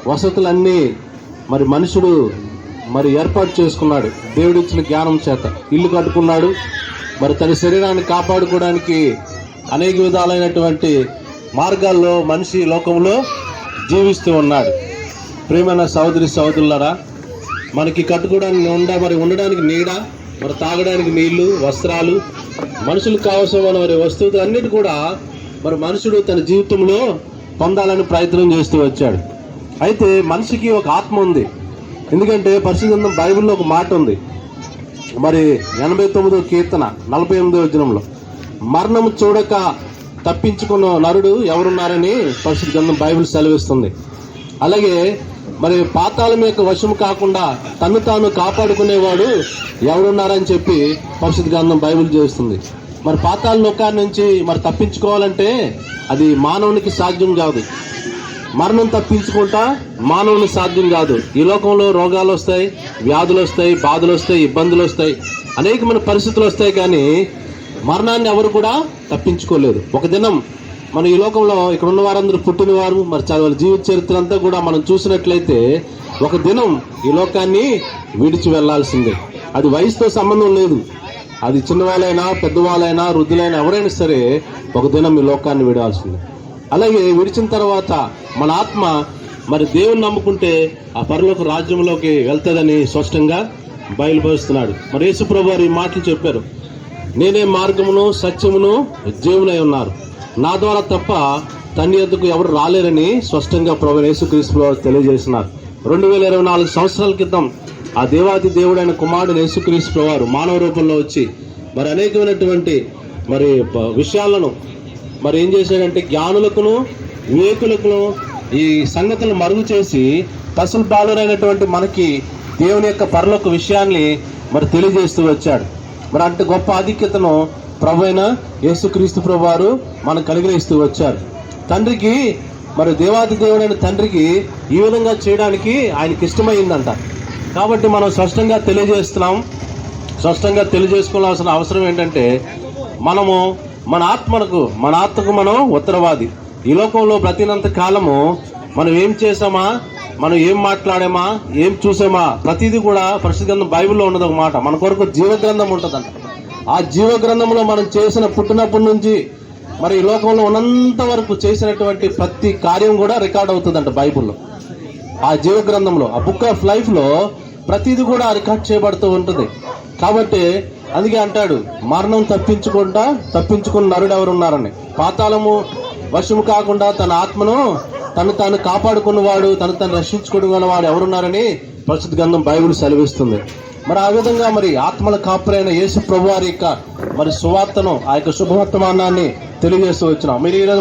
వసతులన్నీ మరి మనుషుడు మరి ఏర్పాటు చేసుకున్నాడు. దేవుడిచ్చిన జ్ఞానం చేత ఇల్లు కట్టుకున్నాడు. మరి తన శరీరాన్ని కాపాడుకోవడానికి అనేక విధాలైనటువంటి మార్గాల్లో మనిషి లోకంలో జీవిస్తూ ఉన్నాడు. ప్రియమైన సహోదరి సహోదరులారా, మనకి కట్టుకోవడానికి మరి ఉండడానికి నీడ, మరి తాగడానికి నీళ్లు, వస్త్రాలు, మనుషులకు కావాల్సిన మరి వస్తువులు అన్నిటి కూడా మరి మనుషుడు తన జీవితంలో పొందాలని ప్రయత్నం చేస్తూ వచ్చాడు. అయితే మనిషికి ఒక ఆత్మ ఉంది. ఎందుకంటే పరిశుద్ధ గ్రంథం బైబిల్లో ఒక మాట ఉంది. మరి 89వ కీర్తన 48వ వచనంలో మరణము చూడక తప్పించుకున్న నరుడు ఎవరున్నారని పరిశుద్ధ గ్రంథం బైబిల్ సెలవిస్తుంది. అలాగే మరి పాతాళం యొక్క వశం కాకుండా తను తాను కాపాడుకునేవాడు ఎవరున్నారని చెప్పి పరిశుద్ధ గ్రంథం బైబిల్ చేస్తుంది. మరి పాతాళ లోకాన్ని నుంచి మరి తప్పించుకోవాలంటే అది మానవునికి సాధ్యం కాదు. మరణం తప్పించుకుంటా మానవునికి సాధ్యం కాదు. ఈ లోకంలో రోగాలు వస్తాయి, వ్యాధులు వస్తాయి, బాధలు వస్తాయి, ఇబ్బందులు వస్తాయి, అనేకమైన పరిస్థితులు వస్తాయి. కానీ మరణాన్ని ఎవరు కూడా తప్పించుకోలేదు. ఒక దినం మన ఈ లోకంలో ఇక్కడ ఉన్న వారందరూ పుట్టినవారు, మరి వాళ్ళ జీవిత చరిత్ర అంతా కూడా మనం చూసినట్లయితే ఒక దినం ఈ లోకాన్ని విడిచి వెళ్లాల్సిందే. అది వయసుతో సంబంధం లేదు. అది చిన్నవాళ్ళైనా, పెద్దవాళ్ళైనా, వృద్ధులైనా ఎవరైనా సరే ఒక దినం ఈ లోకాన్ని విడాల్సిందే. అలాగే విడిచిన తర్వాత మన ఆత్మ మరి దేవుని నమ్ముకుంటే ఆ పరలోక రాజ్యంలోకి వెళ్తుందని స్పష్టంగా బయలుపరుస్తున్నాడు. మరి యేసు ప్రభువు వారు ఈ మాటలు చెప్పారు. నేనే మార్గమును, సత్యమును, జీవనై ఉన్నారు. నా ద్వారా తప్ప తండ్రి యొద్దకు ఎవరు రాలేరని స్పష్టంగా ప్రభువు యేసుక్రీస్తు వారు తెలియజేస్తున్నారు. 2024 సంవత్సరాల క్రితం ఆ దేవాది దేవుడైన కుమారుడు యేసుక్రీస్తు వారు మానవ రూపంలో వచ్చి మరి అనేకమైనటువంటి మరి విషయాలను మరి ఏం చేశాడంటే జ్ఞానులకును వివేకులకును ఈ సంగతులను మరుగు చేసి పసులు బాలురైనటువంటి మనకి దేవుని యొక్క పరలోక విషయాన్ని మరి తెలియజేస్తూ వచ్చాడు. మరి అంత గొప్ప ఆధిక్యతను ప్రభు అయిన యేసుక్రీస్తు ప్రభు వారు మనకు కలిగిస్తూ వచ్చారు. తండ్రికి మరి దేవాది దేవుడైన తండ్రికి ఈ విధంగా చేయడానికి ఆయనకి ఇష్టమైందంట. కాబట్టి మనం స్పష్టంగా తెలియజేసుకోవాల్సిన అవసరం ఏంటంటే మనము మన ఆత్మకు మనం ఉత్తరవాది. ఈ లోకంలో బ్రతికినంత కాలము మనం ఏం చేసామా, మనం ఏం మాట్లాడామా, ఏం చూసామా, ప్రతిదీ కూడా పరిశుద్ధ గ్రంథం బైబిల్లో ఉన్నది ఒక మాట. మన కొరకు జీవగ్రంథం ఉంటుందంట. ఆ జీవగ్రంథంలో మనం చేసిన పుట్టినప్పటి నుంచి మరి ఈ లోకంలో ఉన్నంత వరకు చేసినటువంటి ప్రతి కార్యం కూడా రికార్డ్ అవుతుందంట బైబిల్లో. ఆ జీవగ్రంథంలో, ఆ బుక్ ఆఫ్ లైఫ్ లో ప్రతిదీ కూడా రికార్డ్ చేయబడుతూ ఉంటుంది. కాబట్టి అందుకే అంటాడు, మరణం తప్పించుకున్న నరుడు ఎవరున్నారని. పాతాళము వశము కాకుండా తన ఆత్మను తాను కాపాడుకున్నవాడు, తను రక్షించుకునేవాడు ఎవరున్నారని పరిశుద్ధ గ్రంథం బైబిల్ సెలవిస్తుంది. మరి ఆ విధంగా మరి ఆత్మల కాపురైన యేసు ప్రభువారి యొక్క మరి సువార్తను, ఆ యొక్క శుభవర్తమానాన్ని తెలియజేస్తూ వచ్చినాం. మీరు ఈరోజు